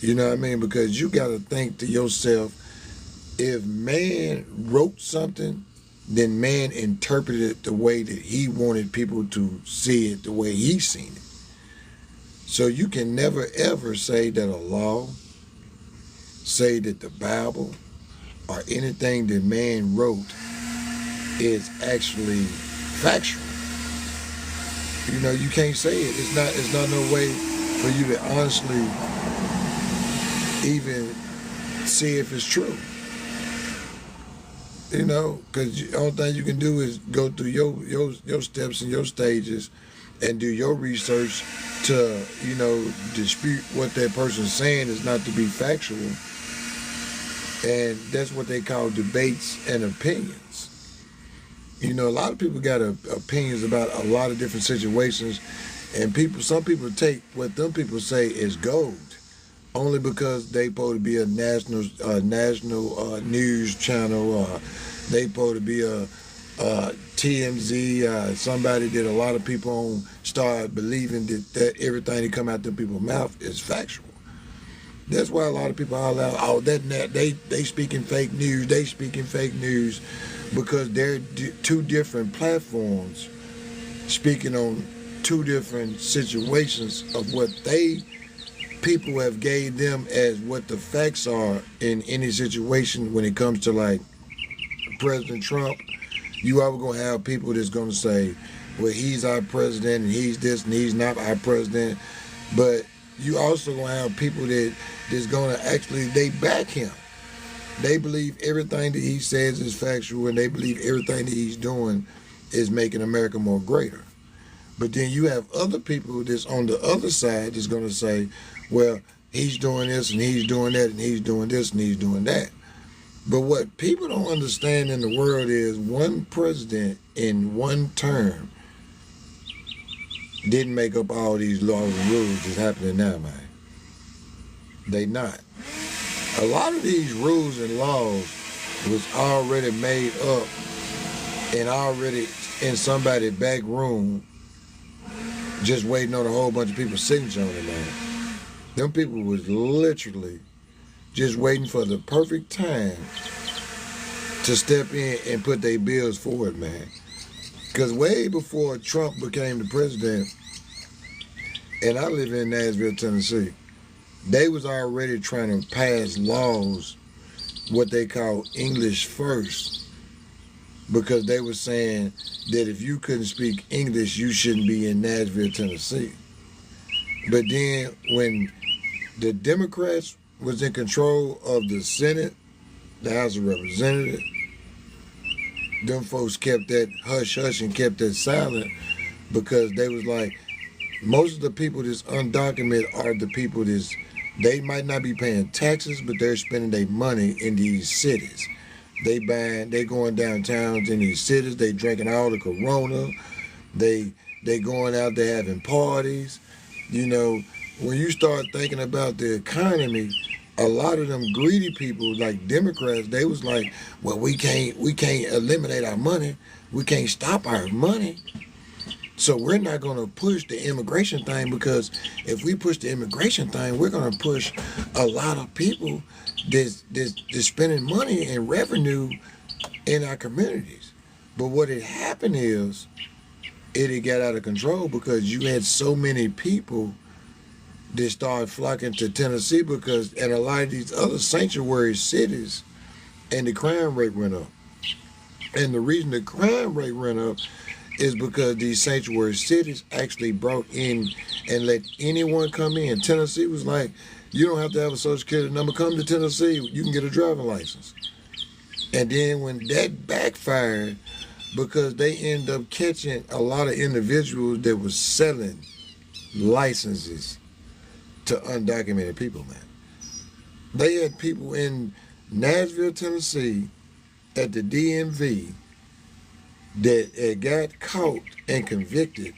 You know what I mean? Because you got to think to yourself, if man wrote something, then man interpreted it the way that he wanted people to see it, the way he seen it. So you can never ever say that a law, say that the Bible, or anything that man wrote is actually factual. You know, you can't say it. It's not no way for you to honestly even see if it's true. You know, because the only thing you can do is go through your steps and your stages and do your research to, you know, dispute what that person's saying is not to be factual. And that's what they call debates and opinions. You know, a lot of people got opinions about a lot of different situations, and some people take what them people say is gold, only because they supposed to be a national news channel, or they supposed to be a TMZ. Somebody that a lot of people on start believing that everything that come out them people's mouth is factual. That's why a lot of people all out, oh, they speaking fake news, they speaking fake news, because they're two different platforms speaking on two different situations of what people have gave them as what the facts are in any situation. When it comes to like President Trump, you are going to have people that's going to say, well, he's our president and he's this and he's not our president. But you also going to have people that's going to actually, they back him. They believe everything that he says is factual, and they believe everything that he's doing is making America more greater. But then you have other people that's on the other side that's going to say, well, he's doing this and he's doing that and he's doing this and he's doing that. But what people don't understand in the world is one president in one term didn't make up all these laws and rules that's happening now, man. They not. A lot of these rules and laws was already made up and already in somebody's back room just waiting on a whole bunch of people's signature on it, man. Them people was literally just waiting for the perfect time to step in and put their bills forward, man. Because way before Trump became the president, and I live in Nashville, Tennessee, they was already trying to pass laws, what they call English first, because they were saying that if you couldn't speak English, you shouldn't be in Nashville, Tennessee. But then when the Democrats was in control of the Senate, the House of Representatives, them folks kept that hush-hush and kept that silent, because they was like, most of the people that's undocumented are the people that's, they might not be paying taxes, but they're spending their money in these cities. They going downtown in these cities, they drinking all the Corona, they going out there having parties. You know, when you start thinking about the economy, a lot of them greedy people like Democrats, they was like, well, we can't eliminate our money, we can't stop our money. So we're not going to push the immigration thing, because if we push the immigration thing, we're going to push a lot of people that's spending money and revenue in our communities. But what had happened is it had got out of control, because you had so many people that started flocking to Tennessee, because in a lot of these other sanctuary cities, and the crime rate went up. And the reason the crime rate went up is because these sanctuary cities actually brought in and let anyone come in. Tennessee was like, you don't have to have a social security number. Come to Tennessee, you can get a driving license. And then when that backfired, because they end up catching a lot of individuals that was selling licenses to undocumented people, man. They had people in Nashville, Tennessee at the DMV that had got caught and convicted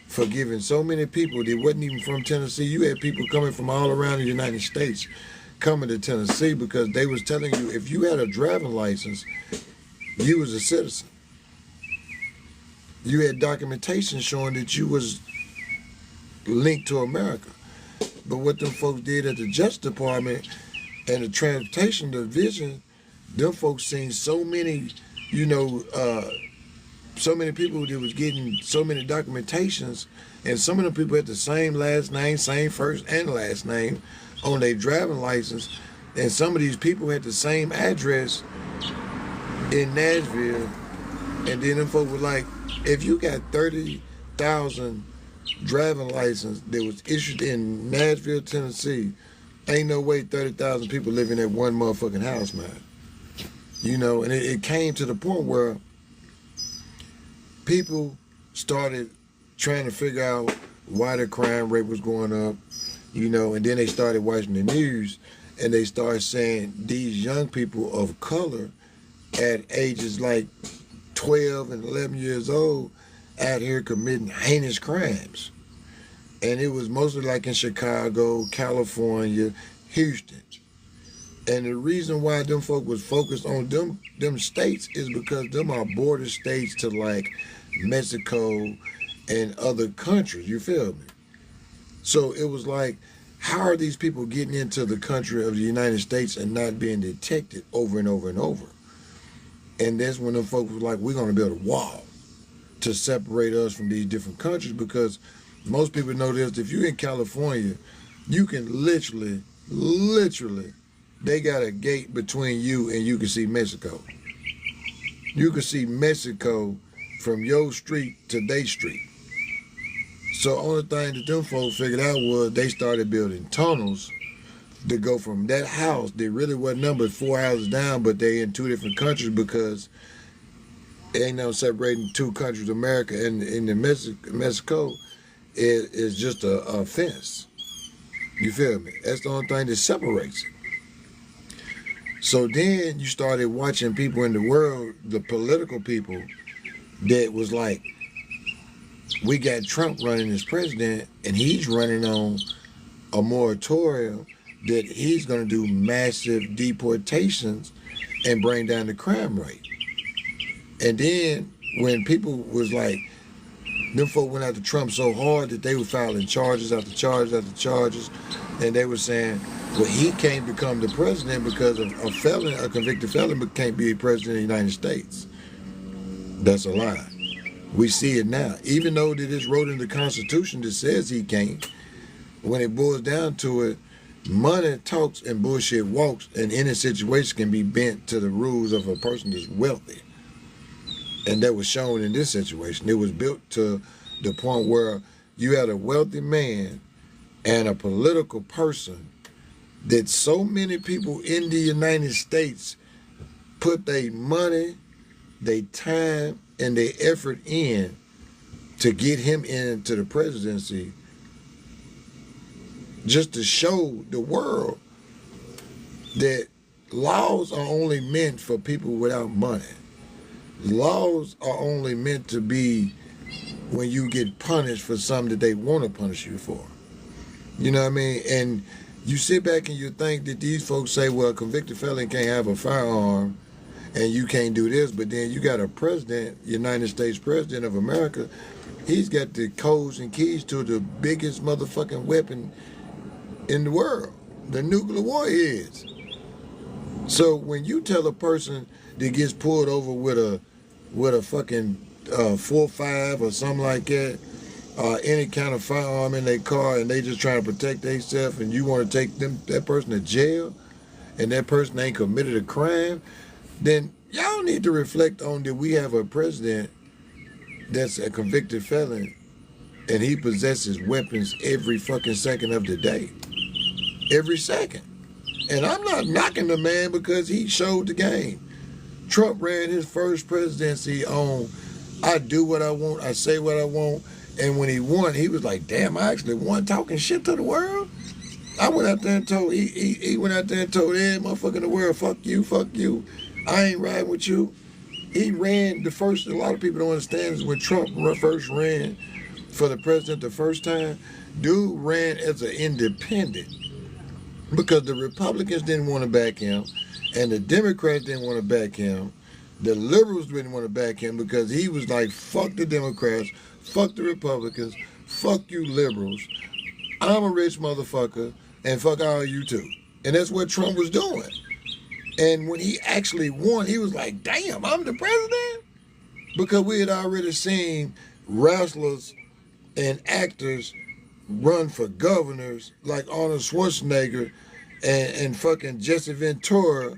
for giving so many people that wasn't even from Tennessee. You had people coming from all around the United States coming to Tennessee, because they was telling you if you had a driving license, you was a citizen. You had documentation showing that you was linked to America. But what them folks did at the Justice Department and the Transportation Division, them folks seen so many, you know, so many people that was getting so many documentations, and some of them people had the same last name, same first and last name on their driving license, and some of these people had the same address in Nashville, and then them folks were like, if you got 30,000 driving license that was issued in Nashville, Tennessee, ain't no way 30,000 people live in that one motherfucking house, man. You know, and it came to the point where people started trying to figure out why the crime rate was going up, you know, and then they started watching the news, and they started saying these young people of color at ages like 12 and 11 years old out here committing heinous crimes. And it was mostly like in Chicago, California, Houston. And the reason why them folk was focused on them states is because them are border states to like Mexico and other countries, you feel me? So it was like, how are these people getting into the country of the United States and not being detected over and over and over? And that's when them folks was like, we're gonna build a wall to separate us from these different countries, because most people know this, if you're in California, you can literally, they got a gate between you and you can see Mexico. You can see Mexico from your street to their street. So only thing that them folks figured out was they started building tunnels to go from that house. They really wasn't numbered 4 houses down, but they in 2 different countries, because it ain't no separating 2 countries, America and the Mexico is just a fence. You feel me? That's the only thing that separates it. So then you started watching people in the world, the political people, that was like, we got Trump running as president, and he's running on a moratorium that he's going to do massive deportations and bring down the crime rate. And then when people was like, them folk went after Trump so hard that they were filing charges after charges after charges, and they were saying, well, he can't become the president because a felon, a convicted felon, can't be president of the United States. That's a lie. We see it now. Even though that it's wrote in the Constitution that says he can't, when it boils down to it, money talks and bullshit walks, and any situation can be bent to the rules of a person that's wealthy. And that was shown in this situation. It was built to the point where you had a wealthy man and a political person that so many people in the United States put their money, their time, and their effort in to get him into the presidency, just to show the world that laws are only meant for people without money. Laws are only meant to be when you get punished for something that they want to punish you for. You know what I mean? And you sit back and you think that these folks say, well, a convicted felon can't have a firearm and you can't do this, but then you got a president, United States president of America, he's got the codes and keys to the biggest motherfucking weapon in the world, the nuclear war is. So when you tell a person that gets pulled over with a fucking 4.5 or something like that, any kind of firearm in their car, and they just trying to protect themselves, and you want to take that person to jail, and that person ain't committed a crime, then y'all need to reflect on that we have a president that's a convicted felon, and he possesses weapons every fucking second of the day. Every second. And I'm not knocking the man because he showed the game. Trump ran his first presidency on, I do what I want, I say what I want, and when he won, he was like, damn, I actually won, talking shit to the world. I went out there and told, he went out there and told every motherfucker in the world, fuck you, I ain't riding with you. He ran the first, a lot of people don't understand is when Trump first ran for the president the first time, dude ran as an independent because the Republicans didn't want to back him and the Democrats didn't want to back him. The liberals didn't want to back him because he was like, fuck the Democrats, fuck the Republicans, fuck you liberals. I'm a rich motherfucker, and fuck all you too. And that's what Trump was doing. And when he actually won, he was like, damn, I'm the president? Because we had already seen wrestlers and actors run for governors like Arnold Schwarzenegger and fucking Jesse Ventura.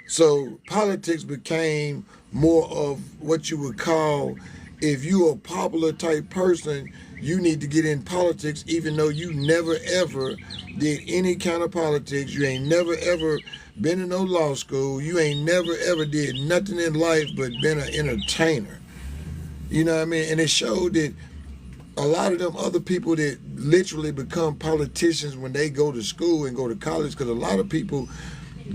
So politics became more of what you would call, if you're a popular type person, you need to get in politics, even though you never ever did any kind of politics. You ain't never ever been in no law school. You ain't never ever did nothing in life but been an entertainer. You know what I mean? And it showed that a lot of them other people that literally become politicians when they go to school and go to college, because a lot of people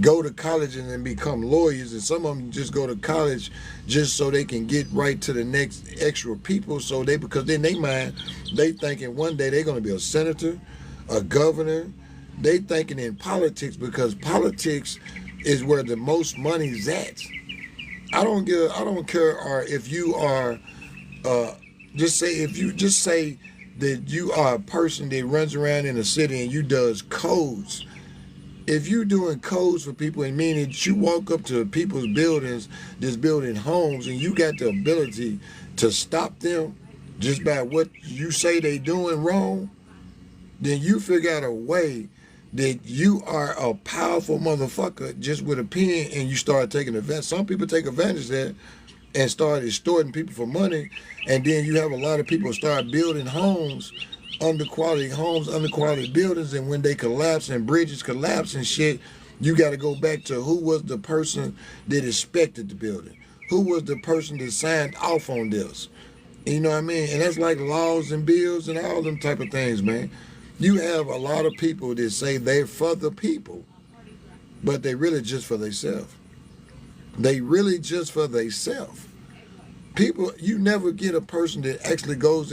go to college and then become lawyers, and some of them just go to college just so they can get right to the next extra people. So they, because in their mind, they thinking one day they're going to be a senator, a governor. They thinking in politics because politics is where the most money's at. I don't care, or if you are, just say that you are a person that runs around in a city and you does codes. If you doing codes for people, and meaning that you walk up to people's buildings, just building homes, and you got the ability to stop them just by what you say they doing wrong, then you figure out a way that you are a powerful motherfucker just with a pen, and you start taking advantage. Some people take advantage of that and start extorting people for money, and then you have a lot of people start building homes, underquality buildings, and when they collapse and bridges collapse and shit, you got to go back to who was the person that inspected the building, who was the person that signed off on this. You know what I mean? And that's like laws and bills and all them type of things, man. You have a lot of people that say they're for the people, but they really just for themselves. They really just for themselves. People, you never get a person that actually goes in